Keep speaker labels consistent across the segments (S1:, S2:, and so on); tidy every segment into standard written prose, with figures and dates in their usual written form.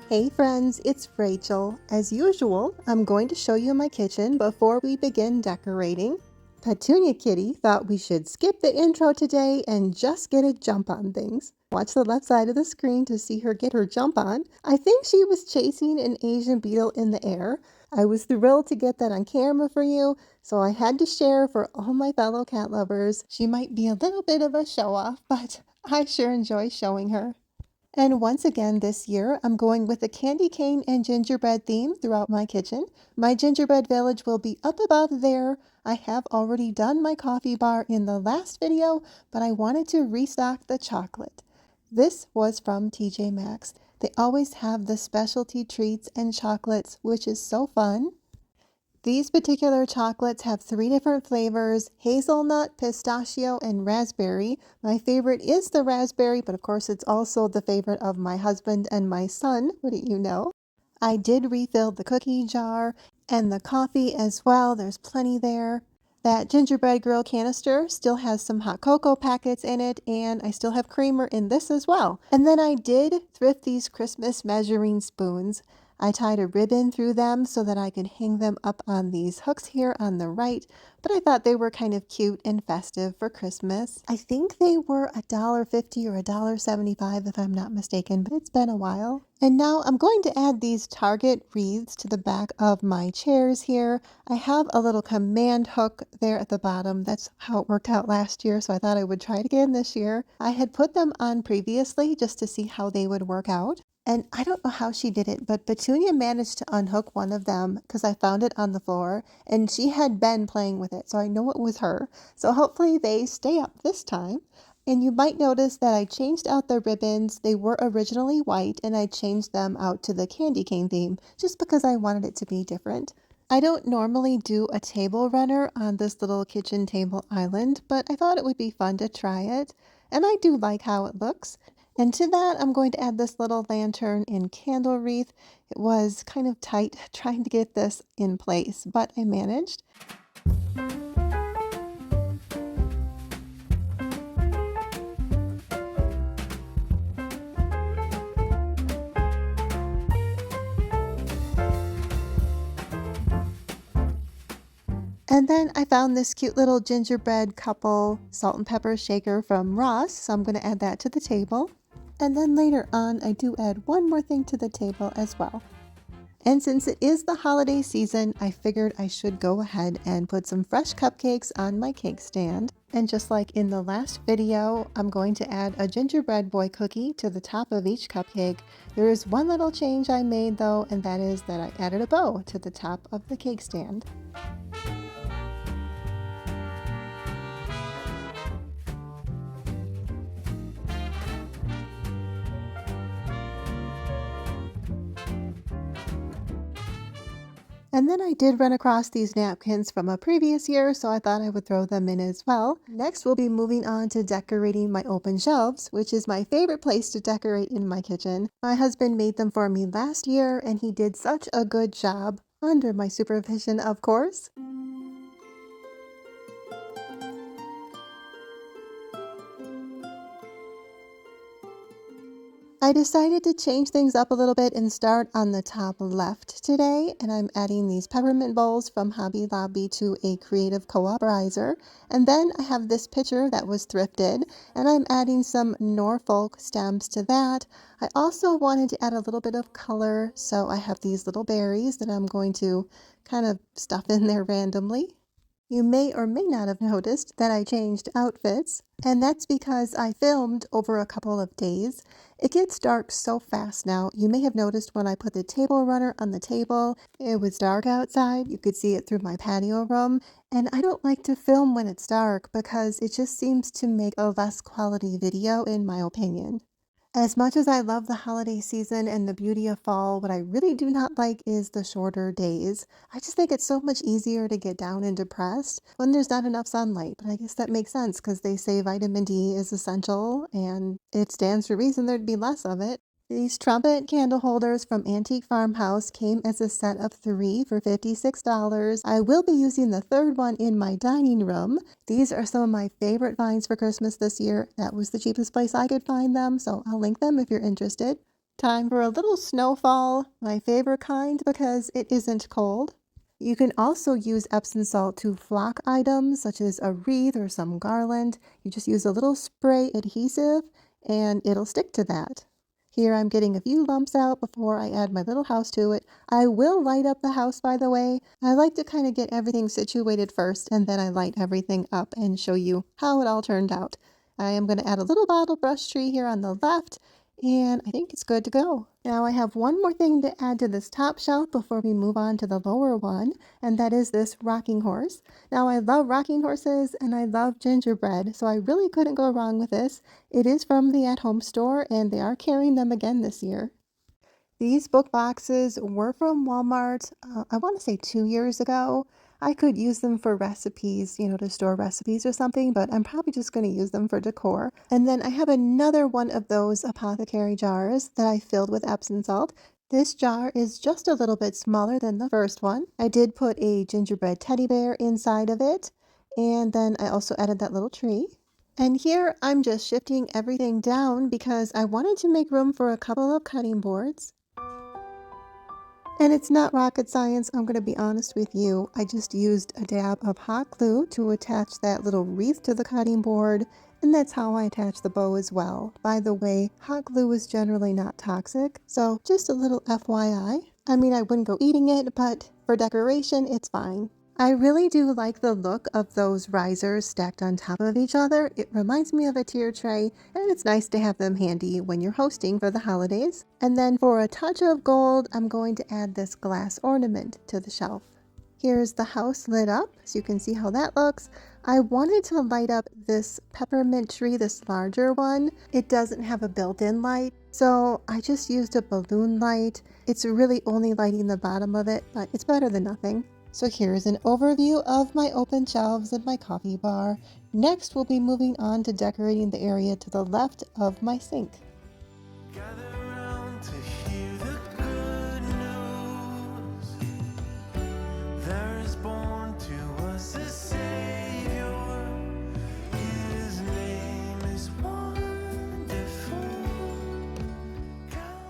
S1: Hey friends, it's Rachel. As usual, I'm going to show you my kitchen before we begin decorating. Petunia Kitty thought we should skip the intro today and just get a jump on things. Watch the left side of the screen to see her get her jump on. I think she was chasing an Asian beetle in the air. I was thrilled to get that on camera for you, so I had to share for all my fellow cat lovers. She might be a little bit of a show-off, but I sure enjoy showing her. And once again this year, I'm going with a candy cane and gingerbread theme throughout my kitchen. My gingerbread village will be up above there. I have already done my coffee bar in the last video, but I wanted to restock the chocolate. This was from TJ Maxx. They always have the specialty treats and chocolates, which is so fun. These particular chocolates have 3 different flavors: hazelnut, pistachio, and raspberry. My favorite is the raspberry, but of course it's also the favorite of my husband and my son, wouldn't you know? I did refill the cookie jar and the coffee as well. There's plenty there. That gingerbread girl canister still has some hot cocoa packets in it, and I still have creamer in this as well. And then I did thrift these Christmas measuring spoons. I tied a ribbon through them so that I could hang them up on these hooks here on the right, but I thought they were kind of cute and festive for Christmas. I think they were $1.50 or $1.75 if I'm not mistaken, but it's been a while. And now I'm going to add these Target wreaths to the back of my chairs here. I have a little command hook there at the bottom. That's how it worked out last year, so I thought I would try it again this year. I had put them on previously just to see how they would work out. And I don't know how she did it, but Petunia managed to unhook one of them because I found it on the floor and she had been playing with it, so I know it was her. So hopefully they stay up this time. And you might notice that I changed out the ribbons. They were originally white and I changed them out to the candy cane theme just because I wanted it to be different. I don't normally do a table runner on this little kitchen table island, but I thought it would be fun to try it. And I do like how it looks. And to that, I'm going to add this little lantern and candle wreath. It was kind of tight trying to get this in place, but I managed. And then I found this cute little gingerbread couple salt and pepper shaker from Ross, so I'm going to add that to the table. And then later on, I do add one more thing to the table as well. And since it is the holiday season, I figured I should go ahead and put some fresh cupcakes on my cake stand. And just like in the last video, I'm going to add a gingerbread boy cookie to the top of each cupcake. There is one little change I made though, and that is that I added a bow to the top of the cake stand. And then I did run across these napkins from a previous year, so I thought I would throw them in as well. Next, we'll be moving on to decorating my open shelves, which is my favorite place to decorate in my kitchen. My husband made them for me last year, and he did such a good job, under my supervision, of course. I decided to change things up a little bit and start on the top left today, and I'm adding these peppermint bowls from Hobby Lobby to a creative co-op riser. And then I have this pitcher that was thrifted, and I'm adding some Norfolk stems to that. I also wanted to add a little bit of color, so I have these little berries that I'm going to kind of stuff in there randomly. You may or may not have noticed that I changed outfits, and that's because I filmed over a couple of days. It gets dark so fast now. You may have noticed when I put the table runner on the table, it was dark outside. You could see it through my patio room, and I don't like to film when it's dark because it just seems to make a less quality video in my opinion. As much as I love the holiday season and the beauty of fall, what I really do not like is the shorter days. I just think it's so much easier to get down and depressed when there's not enough sunlight. But I guess that makes sense because they say vitamin D is essential and it stands to reason there'd be less of it. These trumpet candle holders from Antique Farmhouse came as a set of 3 for $56. I will be using the third one in my dining room. These are some of my favorite finds for Christmas this year. That was the cheapest place I could find them, so I'll link them if you're interested. Time for a little snowfall, my favorite kind because it isn't cold. You can also use Epsom salt to flock items such as a wreath or some garland. You just use a little spray adhesive and it'll stick to that. Here I'm getting a few lumps out before I add my little house to it. I will light up the house, by the way. I like to kind of get everything situated first and then I light everything up and show you how it all turned out. I am going to add a little bottle brush tree here on the left, and I think it's good to go. Now I have one more thing to add to this top shelf before we move on to the lower one, and that is this rocking horse. Now I love rocking horses and I love gingerbread, so I really couldn't go wrong with this. It is from the at-home store and they are carrying them again this year. These book boxes were from Walmart, I want to say 2 years ago. I could use them for recipes, to store recipes or something, but I'm probably just going to use them for decor. And then I have another one of those apothecary jars that I filled with Epsom salt. This jar is just a little bit smaller than the first one. I did put a gingerbread teddy bear inside of it, and then I also added that little tree. And here I'm just shifting everything down because I wanted to make room for a couple of cutting boards. And it's not rocket science, I'm going to be honest with you. I just used a dab of hot glue to attach that little wreath to the cutting board, and that's how I attach the bow as well. By the way, hot glue is generally not toxic, so just a little FYI. I mean, I wouldn't go eating it, but for decoration, it's fine. I really do like the look of those risers stacked on top of each other. It reminds me of a tier tray, and it's nice to have them handy when you're hosting for the holidays. And then for a touch of gold, I'm going to add this glass ornament to the shelf. Here's the house lit up, so you can see how that looks. I wanted to light up this peppermint tree, this larger one. It doesn't have a built-in light, so I just used a balloon light. It's really only lighting the bottom of it, but it's better than nothing. So here's an overview of my open shelves and my coffee bar. Next, we'll be moving on to decorating the area to the left of my sink.
S2: Gather round to hear the good news. There is born to us a Savior. His name is Wonderful.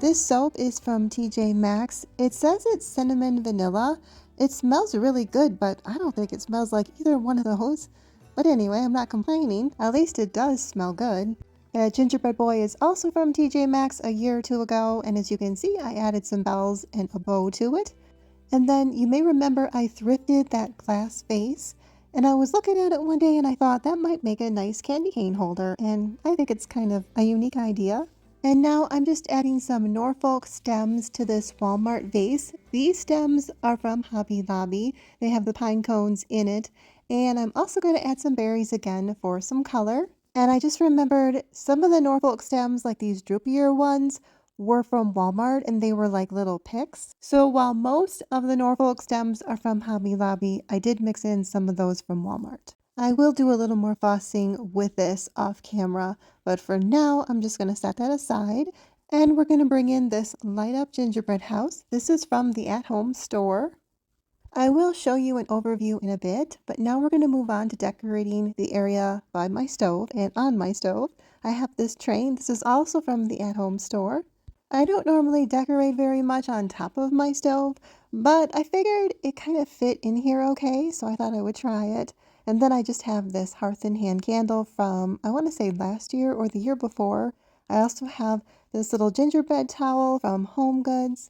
S1: This soap is from TJ Maxx. It says it's cinnamon vanilla. It smells really good, but I don't think it smells like either one of those. But anyway, I'm not complaining. At least it does smell good. Gingerbread Boy is also from TJ Maxx a year or two ago, and as you can see, I added some bells and a bow to it. And then you may remember I thrifted that glass vase, and I was looking at it one day and I thought that might make a nice candy cane holder, and I think it's kind of a unique idea. And now I'm just adding some Norfolk stems to this Walmart vase. These stems are from Hobby Lobby. They have the pine cones in it. And I'm also going to add some berries again for some color. And I just remembered some of the Norfolk stems, like these droopier ones, were from Walmart and they were like little picks. So while most of the Norfolk stems are from Hobby Lobby, I did mix in some of those from Walmart. I will do a little more fussing with this off camera, but for now, I'm just going to set that aside. And we're going to bring in this light up gingerbread house. This is from the at-home store. I will show you an overview in a bit, but now we're going to move on to decorating the area by my stove and on my stove. I have this train. This is also from the at-home store. I don't normally decorate very much on top of my stove, but I figured it kind of fit in here okay, so I thought I would try it. And then I just have this hearth and hand candle from, I want to say last year or the year before. I also have this little gingerbread towel from Home Goods.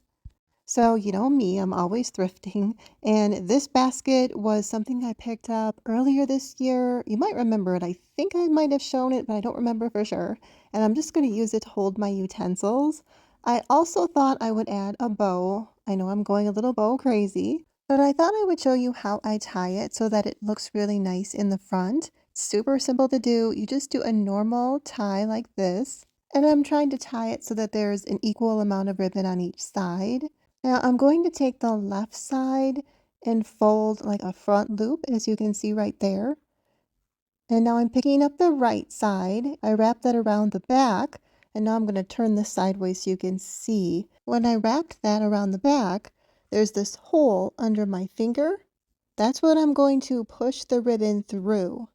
S1: So, you know me, I'm always thrifting. And this basket was something I picked up earlier this year. You might remember it. I think I might have shown it, but I don't remember for sure. And I'm just going to use it to hold my utensils. I also thought I would add a bow. I know I'm going a little bow crazy, but I thought I would show you how I tie it so that it looks really nice in the front. It's super simple to do. You just do a normal tie like this. And I'm trying to tie it so that there's an equal amount of ribbon on each side. Now I'm going to take the left side and fold like a front loop, as you can see right there. And now I'm picking up the right side. I wrap that around the back, and now I'm going to turn this sideways so you can see. When I wrapped that around the back, there's this hole under my finger. That's what I'm going to push the ribbon through.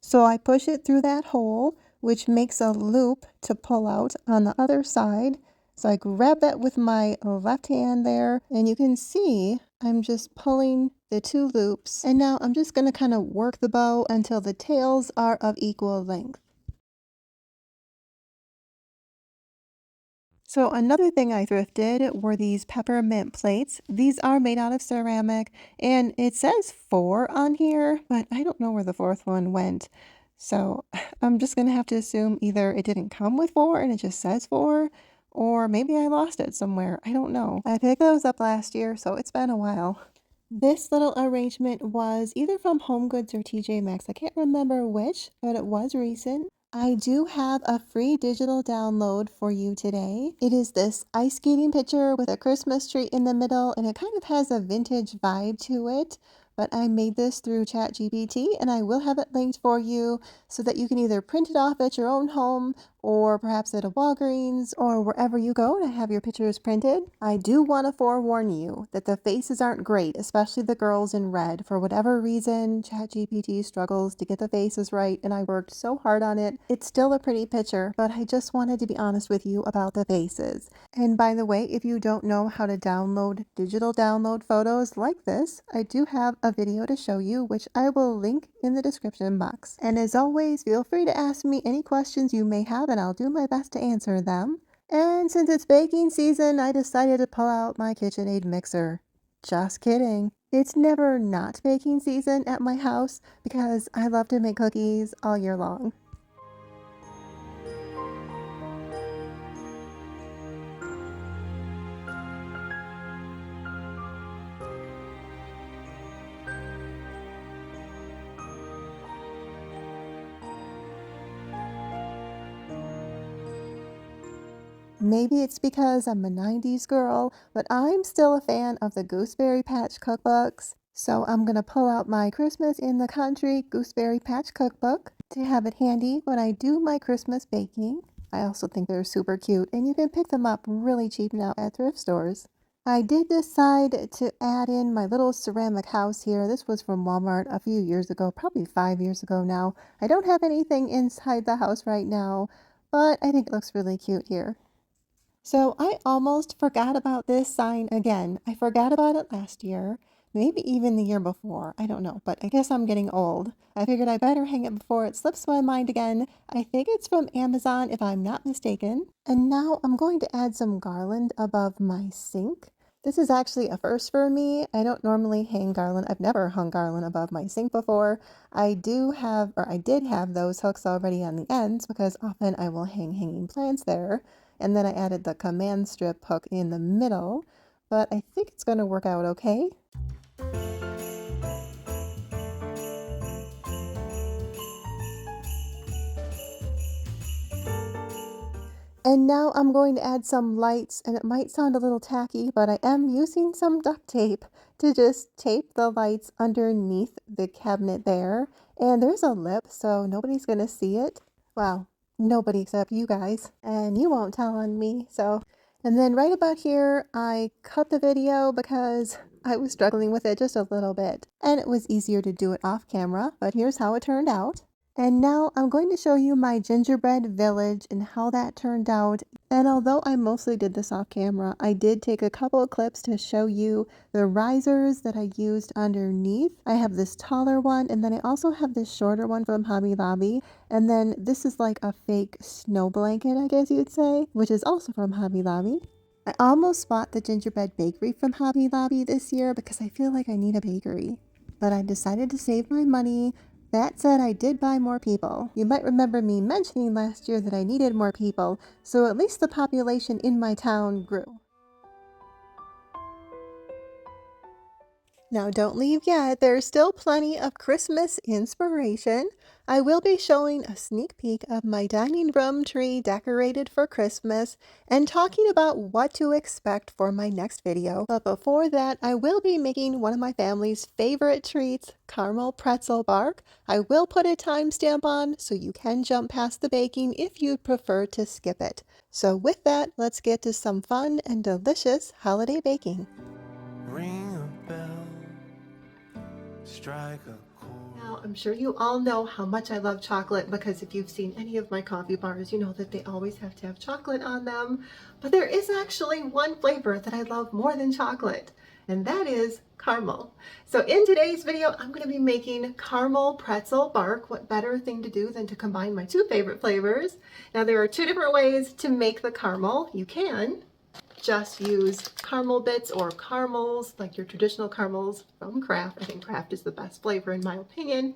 S1: So I push it through that hole, which makes a loop to pull out on the other side. So I grab that with my left hand there, and you can see I'm just pulling the two loops. And now I'm just going to kind of work the bow until the tails are of equal length. So another thing I thrifted were these peppermint plates. These are made out of ceramic, and it says 4 on here, but I don't know where the fourth one went. So I'm just gonna have to assume either it didn't come with 4 and it just says 4, or maybe I lost it somewhere. I don't know. I picked those up last year, so it's been a while. This little arrangement was either from Home Goods or TJ Maxx. I can't remember which, but it was recent. I do have a free digital download for you today. It is this ice skating picture with a Christmas tree in the middle, and it kind of has a vintage vibe to it. But I made this through ChatGPT, and I will have it linked for you so that you can either print it off at your own home or perhaps at a Walgreens or wherever you go to have your pictures printed. I do want to forewarn you that the faces aren't great, especially the girls in red. For whatever reason, ChatGPT struggles to get the faces right, and I worked so hard on it. It's still a pretty picture, but I just wanted to be honest with you about the faces. And by the way, if you don't know how to digital download photos like this, I do have a video to show you, which I will link in the description box. And as always, feel free to ask me any questions you may have, and I'll do my best to answer them. And since it's baking season, I decided to pull out my KitchenAid mixer. Just kidding. It's never not baking season at my house because I love to make cookies all year long. Maybe it's because I'm a 90s girl, but I'm still a fan of the Gooseberry Patch cookbooks. So I'm going to pull out my Christmas in the Country Gooseberry Patch cookbook to have it handy when I do my Christmas baking. I also think they're super cute, and you can pick them up really cheap now at thrift stores. I did decide to add in my little ceramic house here. This was from Walmart a few years ago, probably 5 years ago now. I don't have anything inside the house right now, but I think it looks really cute here. So I almost forgot about this sign again. I forgot about it last year, maybe even the year before. I don't know, but I guess I'm getting old. I figured I better hang it before it slips my mind again. I think it's from Amazon if I'm not mistaken. And now I'm going to add some garland above my sink. This is actually a first for me. I don't normally hang garland. I've never hung garland above my sink before. I did have those hooks already on the ends because often I will hang hanging plants there. And then I added the command strip hook in the middle, but I think it's going to work out okay. And now I'm going to add some lights, and it might sound a little tacky, but I am using some duct tape to just tape the lights underneath the cabinet there. And there's a lip, so nobody's going to see it. Well, nobody except you guys, and you won't tell on me, so. And then right about here, I cut the video because I was struggling with it just a little bit, and it was easier to do it off camera, but here's how it turned out. And now I'm going to show you my gingerbread village and how that turned out. And although I mostly did this off camera, I did take a couple of clips to show you the risers that I used underneath. I have this taller one, and then I also have this shorter one from Hobby Lobby. And then this is like a fake snow blanket, I guess you'd say, which is also from Hobby Lobby. I almost bought the gingerbread bakery from Hobby Lobby this year because I feel like I need a bakery. But I decided to save my money. That said, I did buy more people. You might remember me mentioning last year that I needed more people, so at least the population in my town grew. Now don't leave yet, there's still plenty of Christmas inspiration. I will be showing a sneak peek of my dining room tree decorated for Christmas and talking about what to expect for my next video. But before that, I will be making one of my family's favorite treats, caramel pretzel bark. I will put a timestamp on so you can jump past the baking if you'd prefer to skip it. So with that, let's get to some fun and delicious holiday baking.
S2: Ring a bell, strike a chord.
S1: Now, I'm sure you all know how much I love chocolate because if you've seen any of my coffee bars, you know that they always have to have chocolate on them. But there is actually one flavor that I love more than chocolate, and that is caramel. So in today's video, I'm going to be making caramel pretzel bark. What better thing to do than to combine my two favorite flavors? Now there are two different ways to make the caramel. You can just use caramel bits or caramels, like your traditional caramels from Kraft. I think Kraft is the best flavor in my opinion.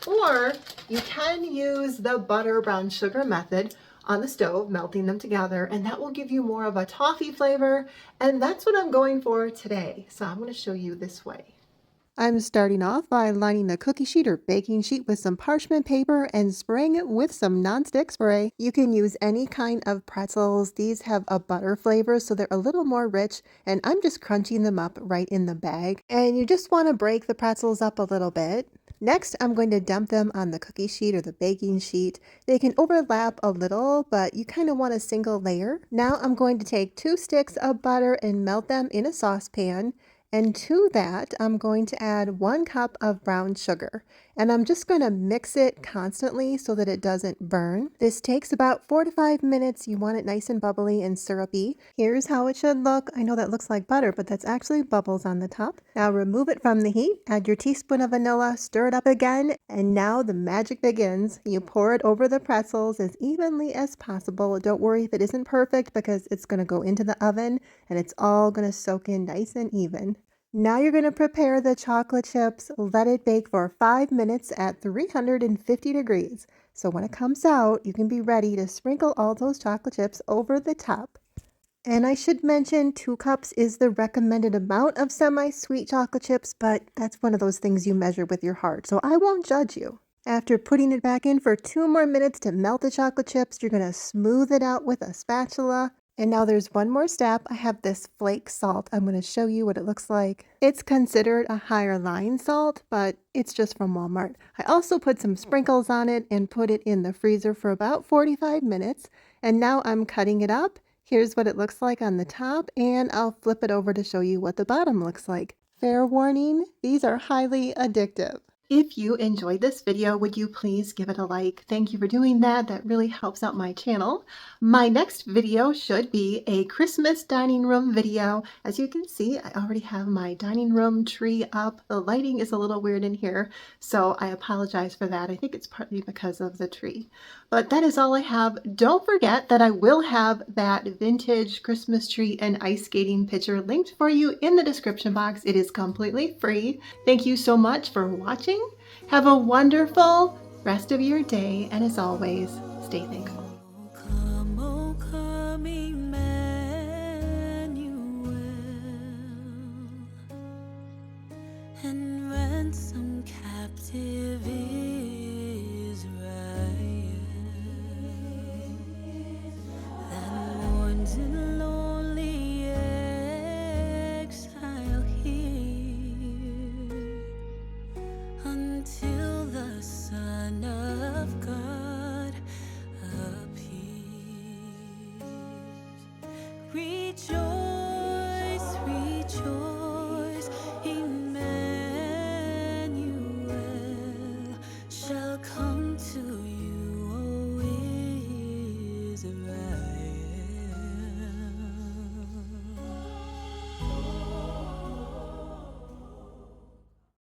S1: Or you can use the butter brown sugar method on the stove, melting them together, and that will give you more of a toffee flavor. And that's what I'm going for today. So I'm going to show you this way. I'm starting off by lining the cookie sheet or baking sheet with some parchment paper and spraying it with some nonstick spray. You can use any kind of pretzels. These have a butter flavor, so they're a little more rich, and I'm just crunching them up right in the bag. And you just want to break the pretzels up a little bit. Next, I'm going to dump them on the cookie sheet or the baking sheet. They can overlap a little, but you kind of want a single layer. Now I'm going to take 2 sticks of butter and melt them in a saucepan. And to that, I'm going to add 1 cup of brown sugar. And I'm just going to mix it constantly so that it doesn't burn. This takes about 4 to 5 minutes. You want it nice and bubbly and syrupy. Here's how it should look. I know that looks like butter, but that's actually bubbles on the top. Now remove it from the heat, add your teaspoon of vanilla, stir it up again, and now the magic begins. You pour it over the pretzels as evenly as possible. Don't worry if it isn't perfect because it's going to go into the oven and it's all going to soak in nice and even. Now you're going to prepare the chocolate chips. Let it bake for 5 minutes at 350 degrees. So when it comes out, you can be ready to sprinkle all those chocolate chips over the top. And I should mention 2 cups is the recommended amount of semi-sweet chocolate chips, but that's one of those things you measure with your heart, so I won't judge you. After putting it back in for 2 more minutes to melt the chocolate chips, you're going to smooth it out with a spatula. And now there's one more step. I have this flake salt. I'm going to show you what it looks like. It's considered a higher line salt, but it's just from Walmart. I also put some sprinkles on it and put it in the freezer for about 45 minutes. And now I'm cutting it up. Here's what it looks like on the top, and I'll flip it over to show you what the bottom looks like. Fair warning, these are highly addictive. If you enjoyed this video, would you please give it a like? Thank you for doing that. That really helps out my channel. My next video should be a Christmas dining room video. As you can see, I already have my dining room tree up. The lighting is a little weird in here, so I apologize for that. I think it's partly because of the tree. But that is all I have. Don't forget that I will have that vintage Christmas tree and ice skating picture linked for you in the description box. It is completely free. Thank you so much for watching. Have a wonderful rest of your day, and as always, stay thankful.
S2: Oh, come, Emmanuel, and ransom captive Israel that mourns in lonely exile here until the Son of God appears. Rejoice, rejoice.